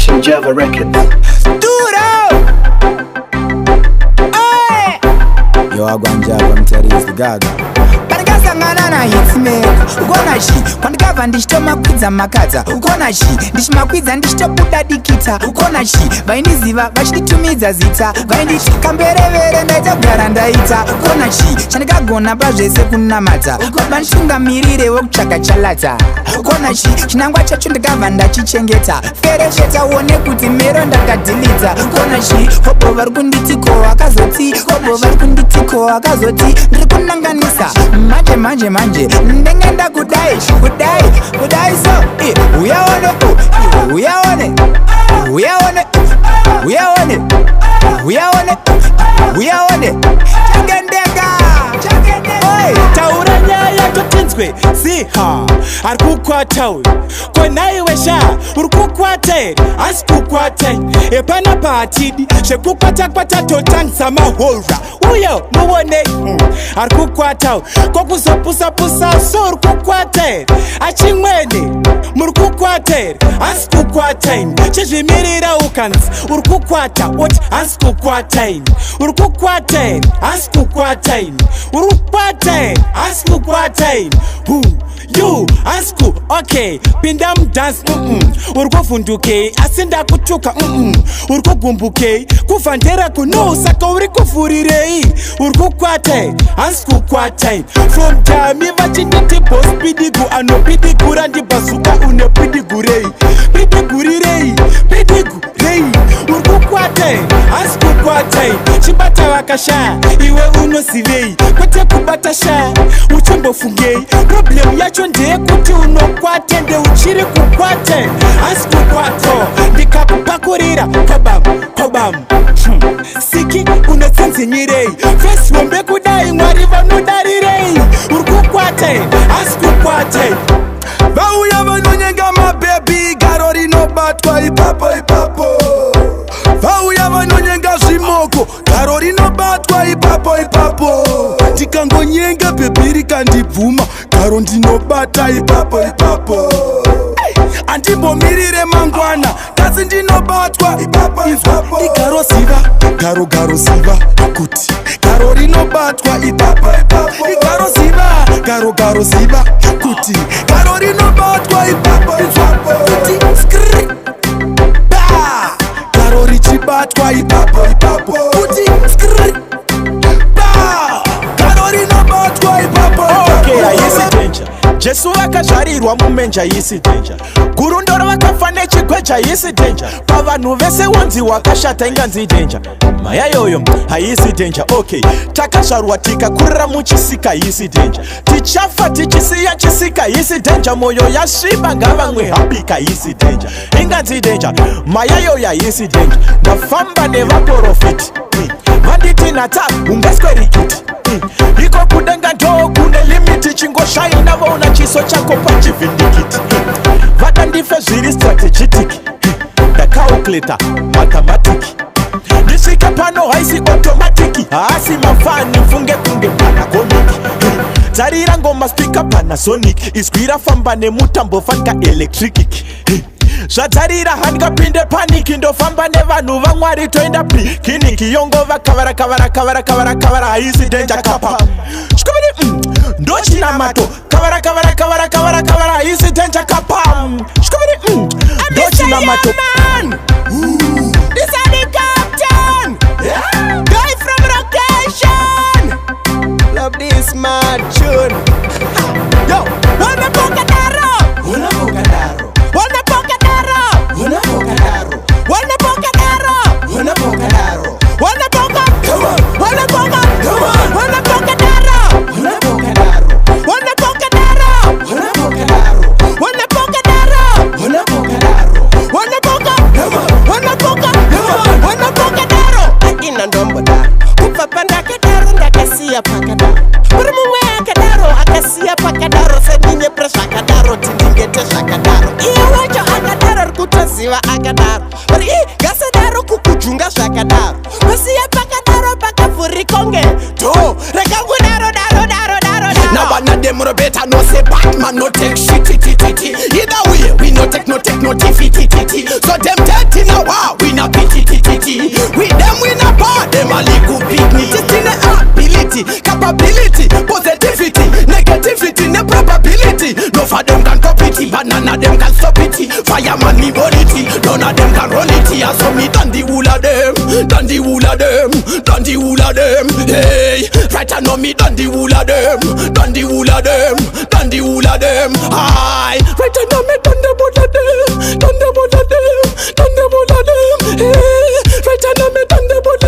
Production, Java Records. Yo, I go and Java, I'm telling you, it's the Gaga. Sangana hitsmaker ukona shi kwandikava ndichitomakwidza makadza ukona shi ndichimakwidza ndichitobudadikita ukona shi vaindiziva vachiditumidza zita vainditi kamberevere ndaita kugara ndaita ukona shi chandikagona pazvese kunamadza baba nditungamirire wekutsvaga chalata ukona shi chinangwa chacho ndikabva ndachichengeta feresheta uone kuti mero ndakadhilidza ukona shi hobo vari kunditiko akazoti hobo vari kunditiko akazoti ndiri kunanganisa manje ndengenda kudai so uyaone taura nyaya totinzwe siha ari kukwatawe konai wesha uri kukwate asi kukwate epana paatidi zvekukwatakwata totangisa mahora uyo muonei ari kukwatawe kokuzopusapusa so uri kukwate achimwene muri kukwate asi kukwataini chizvimirira ukanzi uri kukwata oti asi kukwataini uri kukwate asi kukwataini uri kukwate asi kukwataini you asku okay pinda mudance uri kuvhundukei asi ndakutuka uri kugumbukei kuvhandera kuno saka uri kuvhurirei uri kukwate asi kukwatai from time vachinditi boss pidigu anopidigura ndibhazuka une pidigurei pidigurirei pidigurei uri kukwate asi kukwatai chibata vakashaya iwe unozivei kwete kubata shaya uchimbofungei problem yacho ndeyekuti unokwate ndeuchiri kukwate asi kukwato ndikakupakurira kobamu siki unotsinzinyirei fesi hombe kudai mwari vanodarirei uri kukwate asi kukwate vauya vanonyenga mabhebi garo rinobatwa ipapo vauya vanonyenga zvimoko garo rinobatwa ipapo ndikangonyenga bhebi rikandibvuma garo ndinobata ipapo andimbomirire mangwana kasi ndinobatwa ipapo igaro ziva kuti garo rinobatwa ipapo igaro ziva kuti garo rinobatwa ipapo kuti skri garo richibatwa ipapo kuti skri garo rinobatwa ipapo. Okay, ayisi danger jesu vakazvarirwa mumenja ayisi danger gurundoro vakafa nechigweja ayisi danger pavanhu vese wonzi wakashata inganzi danger maya yoyo ayisi danger okay takazvarwa tikakurira muchisika ayisi danger tichafa tichisiya chisika ayisi danger moyo yasviba ngavamwe hapika ayisi danger inganzi danger maya yoyo ayisi danger ndafamba nevaprofiti vanditi nata ungaswerikiti iko kudenga ndo kune limiti chingoshaina vaona chiso chako pachivhindikiti vadandife zviri strategitiki ndakaokleta mathamatiki ndisvika pano haisi automatiki haasi mafani mfunge kunge panagoniki dzarira ngoma spika panasonic izwi rafamba nemutambo fanika electrikiki zvadzarira handingapinde paniki ndofamba nevanhu vamwari toenda pikiniki yongova kavara haisi danger kapa shkubiri ndochinamato kavara haisi danger kapa shkubiri ndochinamato This is the captain, guy from location. Love this mad tune. Yo, wanna bocadaro. One of them better no say Batman no take shit. Either way, we no take no tiffy. So them dead in a war, we no pity. With them we no bar, them a little picnic. Just in the ability, capability, positivity, negativity, no probability. No for them can copy it, but none of them can stop it. Fireman me body it, none of them can run it. And so me done the wool of them, Hey, right I know me done the wool of them, Aye, right I know me done the wool of them, Hey, right I know me done the wool of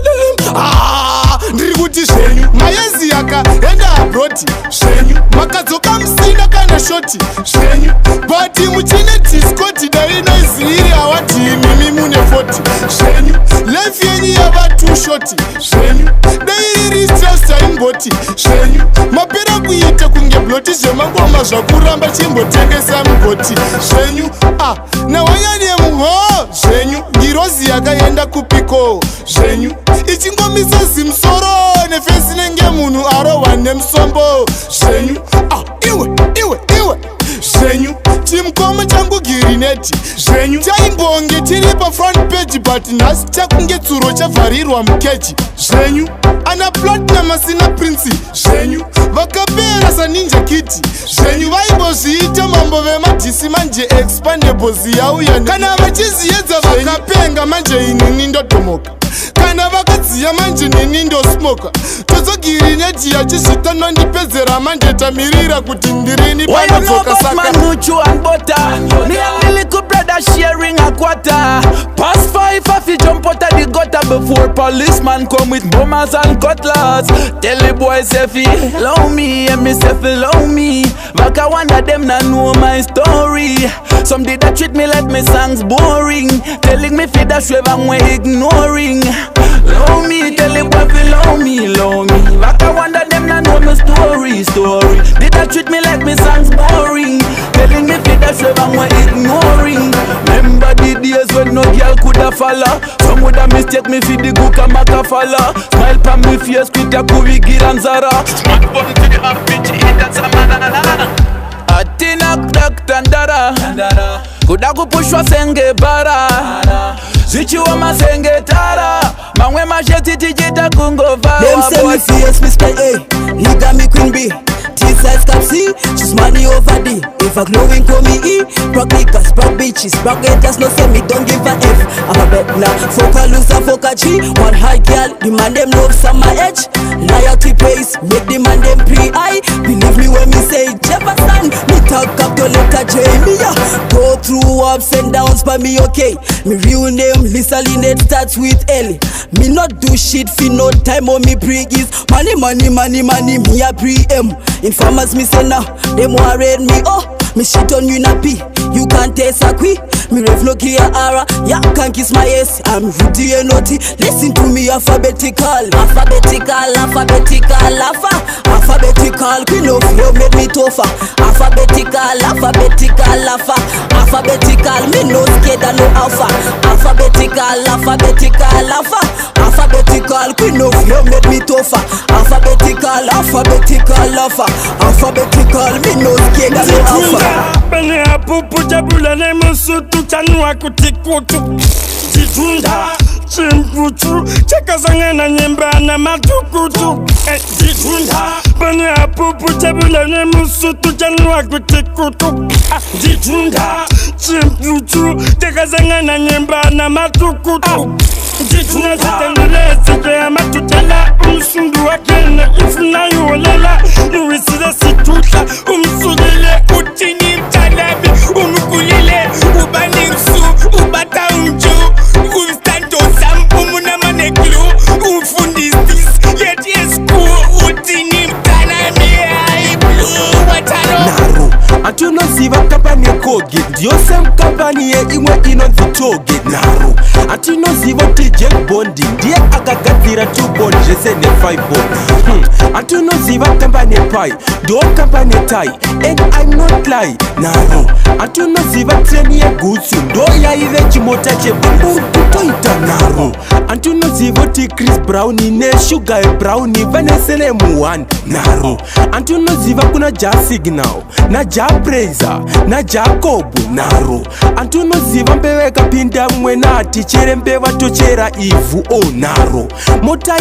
them, Ah, Ndiri shenyu mayezi yaka enda abroti shenyu makadzoka msina kana shoti shenyu bati muchine diskoti dainoiziri awati mimi mune 40 shenyu life yenyu yava too shoti shenyu dairiri stress imboti shenyu mapera kuita kunge bloti zvemangoma zvakuramba chimbotengesa mugoti shenyu nawanyani yemuho shenyu ngirozi yakaenda kupiko shenyu ichingomisa zimsoro nefesi nenge munhu arohwa nemusombo zvenyu iwe zvenyu chimukoma changu girineti zvenyu chaimbonge tiri pafront page but nhasi chakunge tsuro chavharirwa mukeji zvenyu ana platinum asina prinsi zvenyu vakapera saninja kiti zvenyu vaimbozviita mambo vemadhisi manje expandables yauya kana vachiziyedza vakapenga manje inini ndotomoka kana vakadziya manje nini ndosmoka tozogirineti yachizvitano ndipedzera manje tamirira kuti ndirini panodzoka saka sharing a quarter. Past 5 if you jump out of the gutter before policeman come with bombers and cutlass. Tell the boys if he love me and me say love me. Vaka one of them not know my story. Some did that treat me like my songs boring. Telling me fi dash wave and we ignoring. Love me, tell the boy fi love me. Vaka one of them not know my story. Did that treat me like my songs boring. Telling me fi dash wave and we ignoring. Remember the days when no girl coulda follow. Some woulda mistake me for the Guka Makafala. Smile pa me face quick ya Kuwigi and Zara. Smart button to the RPG, that's a manana. Atina kdak tandara. Kuda kupushwa senge bara. Zichiwa masenge tara. Mangwe masheti tijita kungovara. Them say me fierce, me spell A. Nigga me queen B. T-size cap C, she's money over D. If a glowing call me E, broke niggas, broke bitches, broke haters, no say me don't give a F. I'm a bet now, foca loser, foca G. One high girl, the man them love some my edge. Loyalty pays, make the man them pre-I. Believe me when me say Jefferson, me talk up to letter J. Me go through ups and downs, but me okay. Me real name, Lisa Lynette starts with L. Me not do shit for no time on me pre-is. Money, me a pre-M. Informers me say now, them want raid me, me shit on you nappy, you can't taste a qui. Me ref no kia ara, ya can't kiss my ass. I'm rudy and naughty, listen to me alphabetical. Queen of you made me tougher. Alphabetical, me no scared and no alpha. Alphabetical, queen of you made me tougher. Alphabetical, me no scared and no alpha. Bene apupu jabula ne musutu chanwa kutikutu Jitunda chimpuchu chekazanga na nyemba na matukutu Jitunda bene apupu jabula ne musutu chanwa kutikutu Jitunda chimpuchu chekazanga na nyemba na matukutu Jitunda zitendele zike ya matutela Umsundu wakene ifuna yuolela Nuwisida situtla umsulile utini mtanabi Umukulile ubaningsu ubata umju Umstanto sampumu na maneklu Umfundistis yet yesku utini mtanabi Ai blue watano Naru, atuno siva kapa nyeko ndiyose mukambani yeimwe inonzi toge naro atinoziva kuti Jack Bondi ndiye akagadzira 2 bond zvese ne5 bond atinoziva kambani pai ndo kambani tai and I'm not lie naro atinoziva treni yegutsu ndo yaive chimota chebamburi kutoita naro atinoziva kuti Chris Brown neSugar Brown vanesele mu1 naro atinoziva kuna Signal na Praiser na Jacob naro atinoziva mbeve kapinda mwe nati chere mbeva tochera ivhu naro mota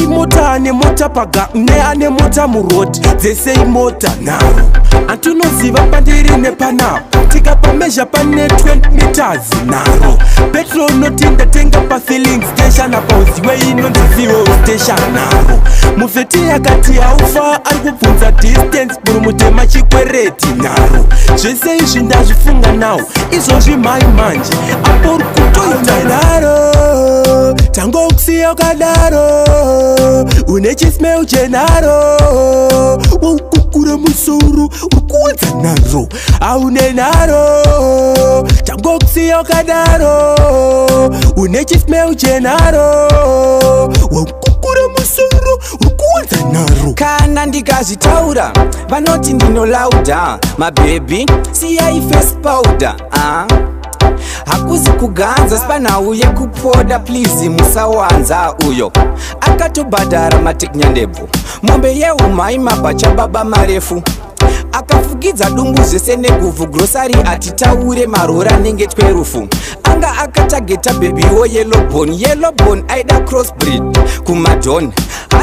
ane mota paga ne ane mota murodi dzese imota naro atinoziva pandiri nepanapo tikapamezha pane 20 meters naro petrol notinda tenga pa filling station apa uziwe inonzi fuel station naro mufeti yakati haufa ari kubvunza distance burumutema chikwereti naro zvese izvi ndazvifunga nawo izvozvi mai manje apo uri kutoita naro tangokusiya ukadaro une chismeu chenaro waukukura musoro urikuwadza naro aune naro tangokusiya ukadaro une chismeu chenaro waukukura musoro urikuwadza naro kana ndikazvitaura vanoti ndinolauda mabhebi siyai face powder hakuzi kuganza spanhau yekupoda please musawanza uyo akatobhadhara mateknyandebvu mombe yeumai mabhacha baba marefu akafukidza dumbu zvese neguvhu grosari atitaure marora nenge 12 anga akatageta bhebiwo yellowbone aida crossbreed kumadhon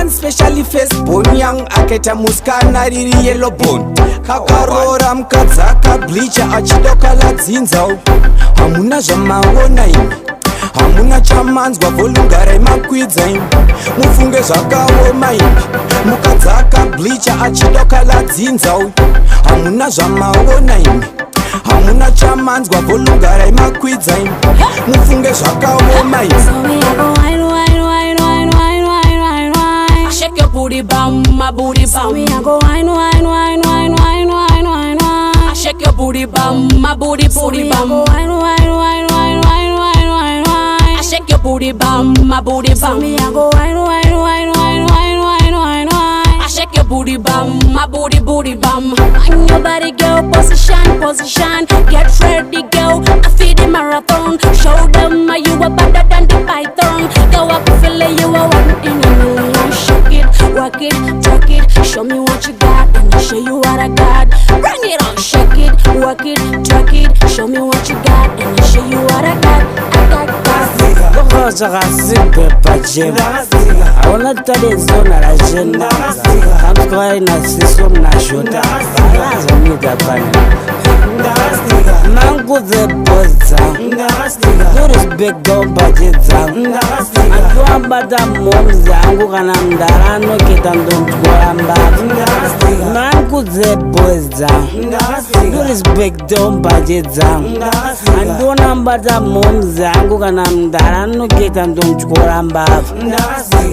unspecially firstborn young akaita muskana riri yellowbone kakarora mukadzaka bleacher achidokala hamuna zvamaona imi hamuna chamanzwa volungarai makwidza imi mufunge zvakaoma imi mukadzaka bleacher achidokala hamuna zvamaona imi hamuna chamanzwa volungarai makwidza imi mufunge zvakaoma imi shake your booty bum, my booty bum. We a go wine. I shake your booty bum, my booty bum. I shake your booty bum, my booty bum. We a go wine. I shake your booty bum, my booty bum. Find your body, girl, position. Get ready, girl. I feed the marathon. Show them you are better than the python. Go up, feel it, you are one in a million. Work it, twerk it, show me what you got, and I'll show you what I got. Bring it on, shake it, work it, twerk it, show me what you got, and I'll show you what I got. I wanna tell you it's not a agenda. I'm crying a system na shota. Mango the boza. No respect don't budget zang. Andu ambata moms zangu kana mdara no kitando mtuamba. Mango the boza. No respect don't budget zang. Andu ambata moms zangu kana mdara no kitando mtuamba.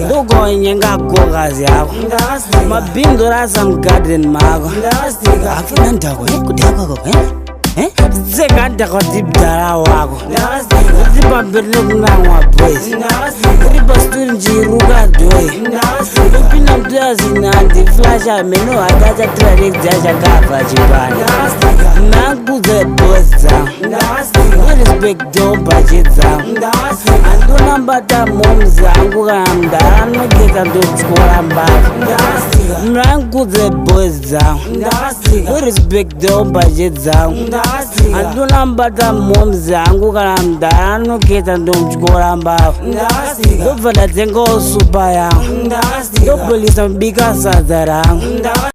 Dogo nyenga gogazi yako. Mabindo rasa mgarden mago. Afuna ndako kudako Zeganda kwa dibdara wako Ziba mbele kuna boys Riba sturi njiruga doe Upina mtuya zinandi Flasha meno ataja tradik jaja kafa jibani Nangu ze boza Respect don't budget za Ando nambata momza Angu kana mdara no geta ndo chukura mbaka Nangu ze boza Respect don't budget za Ando nambata momza Angu kana mdara no geta ndo chukura mbaka Dovada tengo supa ya Dopolisa mbika sadara